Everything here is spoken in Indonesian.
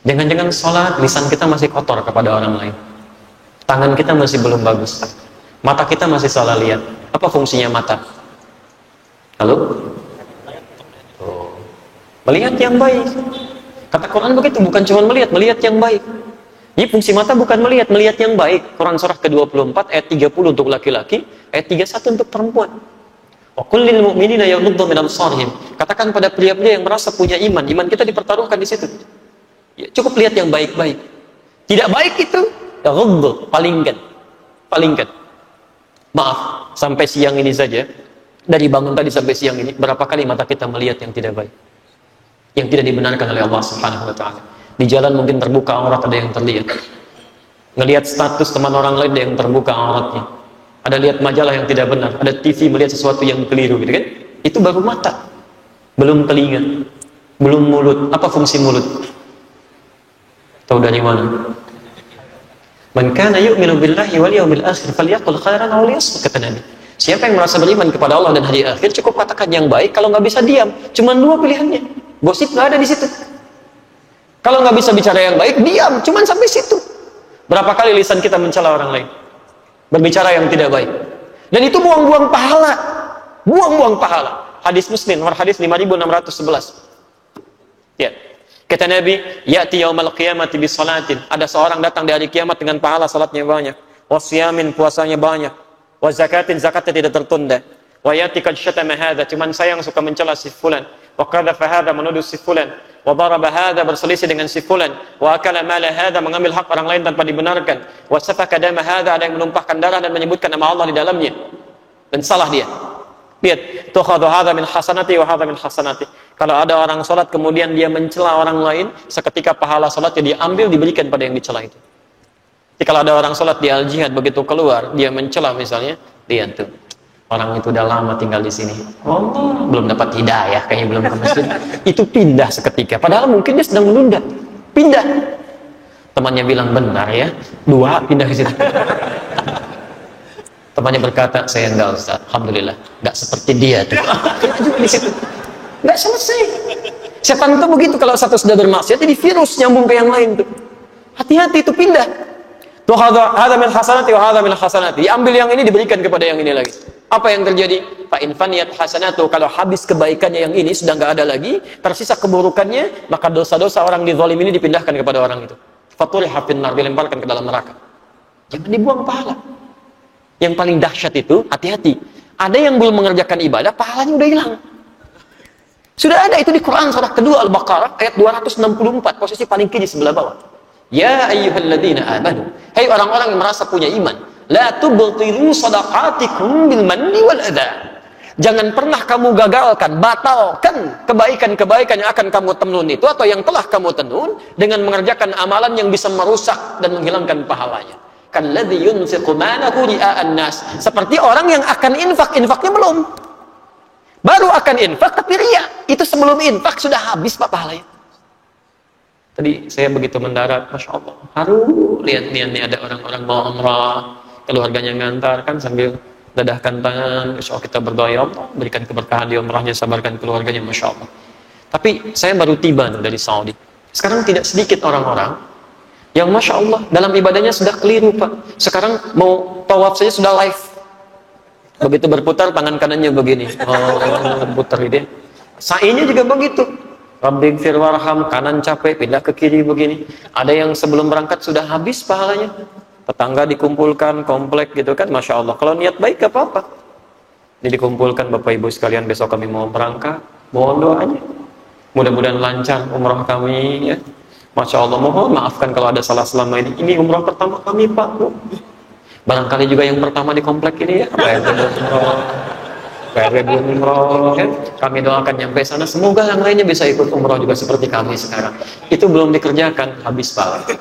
Jangan-jangan sholat, lisan kita masih kotor kepada orang lain. Tangan kita masih belum bagus. Mata kita masih salah lihat. Apa fungsinya mata? Halo? Oh. Melihat yang baik. Kata Quran begitu, bukan cuma melihat yang baik. Jadi fungsi mata bukan melihat yang baik. Quran surah ke-24 ayat 30 untuk laki-laki, ayat 31 untuk perempuan. Wa qul lil mu'minina yaghuddu min absarihim. Katakan pada pria-pria yang merasa punya iman kita dipertaruhkan di situ. Ya, cukup lihat yang baik-baik. Tidak baik itu, yaghuddu, palingkan. Maaf, sampai siang ini saja, dari bangun tadi sampai siang ini, berapa kali mata kita melihat yang tidak baik, yang tidak dibenarkan oleh Allah Subhanahu wa Ta'ala. Di jalan mungkin terbuka aurat, ada yang terlihat. Ngelihat status teman orang lain, ada yang terbuka auratnya. Ada lihat majalah yang tidak benar, ada TV melihat sesuatu yang keliru, gitu kan? Itu baru mata, belum telinga, belum mulut. Apa fungsi mulut? Tahu dari mana? Man kana yu'minu billahi wal yawmil akhir falyaqul khairan aw liyasmut, kata Nabi. Siapa yang merasa beriman kepada Allah dan hari akhir, cukup katakan yang baik. Kalau nggak bisa diam. Cuman dua pilihannya. Gosip nggak ada di situ. Kalau nggak bisa bicara yang baik, diam. Cuman sampai situ. Berapa kali lisan kita mencela orang lain, berbicara yang tidak baik, dan itu buang-buang pahala. Buang-buang pahala. Hadis Muslim, nomor hadis 5611. Ya. Kata Nabi, ya'ti yaumal qiyamati bis salatin. Ada seorang datang di hari kiamat dengan pahala salatnya banyak, wasiyamin, puasanya banyak, wa zakatin, zakatnya tidak tertunda, wa ya'ti qad syatama hadza, cuman sayang suka mencela si fulan, wa qadhafa hadza, menuduh si fulan, wa daraba hadza, berselisih dengan si fulan, wa akala mala hadza, mengambil hak orang lain tanpa dibenarkan, wa safaka dama hadza, ada yang menumpahkan darah dan menyebutkan nama Allah di dalamnya, dan salah dia. Lihat, tukhadhu hadza min hasanati wa hadza min hasanati. Kalau ada orang salat kemudian dia mencela orang lain, seketika pahala salatnya diambil diberikan pada yang dicela itu. Jadi kalau ada orang salat di al-jihad, begitu keluar dia mencela misalnya, lihat tuh, orang itu udah lama tinggal di sini. Oh, belum dapat hidayah, kayaknya belum ke masjid. Itu pindah seketika. Padahal mungkin dia sedang menunda. Pindah. Temannya bilang, benar ya, 2 pindah ke situ. Temannya berkata, saya enggak Ustaz, alhamdulillah, enggak seperti dia tuh. Juga di situ. Enggak selesai. Setan itu begitu, kalau satu sudah bermaksiat, jadi virus nyambung ke yang lain tuh. Hati-hati itu pindah. Tuh hadza min hasanati wa hadza min hasanati. Diambil yang ini diberikan kepada yang ini lagi. Apa yang terjadi? Fa in faniyat hasanatu, kalau habis kebaikannya yang ini sudah enggak ada lagi, tersisa keburukannya, maka dosa-dosa orang dizalim ini dipindahkan kepada orang itu. Faturiha fin nar, dilemparkan ke dalam neraka. Jangan dibuang pahala. Yang paling dahsyat itu, hati-hati. Ada yang belum mengerjakan ibadah, pahalanya udah hilang. Sudah ada itu di Quran surah kedua Al-Baqarah ayat 264, posisi paling kiri sebelah bawah. Ya ayyuhalladzina amanu, hai orang-orang yang merasa punya iman, la tubtilu shadaqatikum bil manni wal adha. Jangan pernah kamu gagalkan, batalkan kebaikan-kebaikan yang akan kamu tenun itu atau yang telah kamu tenun dengan mengerjakan amalan yang bisa merusak dan menghilangkan pahalanya. Kalladzi yunfiqu malahu ria'an nas, seperti orang yang akan infaknya belum. Baru akan infak tapi riya. Itu sebelum infak sudah habis Pak pahalanya. Tadi saya begitu mendarat, Masya Allah, haru, lihat nih ada orang-orang mau umrah, keluarganya ngantar kan sambil dadahkan tangan, insya Allah kita berdoa, ya Allah berikan keberkahan di umrahnya, sabarkan keluarganya, Masya Allah. Tapi saya baru tiba dari Saudi. Sekarang tidak sedikit orang-orang yang Masya Allah dalam ibadahnya sudah keliru Pak. Sekarang mau tawaf saja sudah live. Begitu berputar tangan kanannya begini, berputar gitu. Sa'inya juga begitu. Rabbighfir warham, kanan capek pindah ke kiri begini. Ada yang sebelum berangkat sudah habis pahalanya. Tetangga dikumpulkan, komplek gitu kan, Masya Allah. Kalau niat baik gak apa-apa. Jadi dikumpulkan Bapak Ibu sekalian, besok kami mau berangkat, mohon doanya. Mudah-mudahan lancar umrah kami ya. Masya Allah, mohon maafkan kalau ada salah selama ini. Ini umrah pertama kami Pak. Barangkali juga yang pertama di komplek ini ya, PRW belum umroh kan? Kami doakan nyampe sana, semoga yang lainnya bisa ikut umroh juga seperti kami sekarang. Itu belum dikerjakan, habis Pak.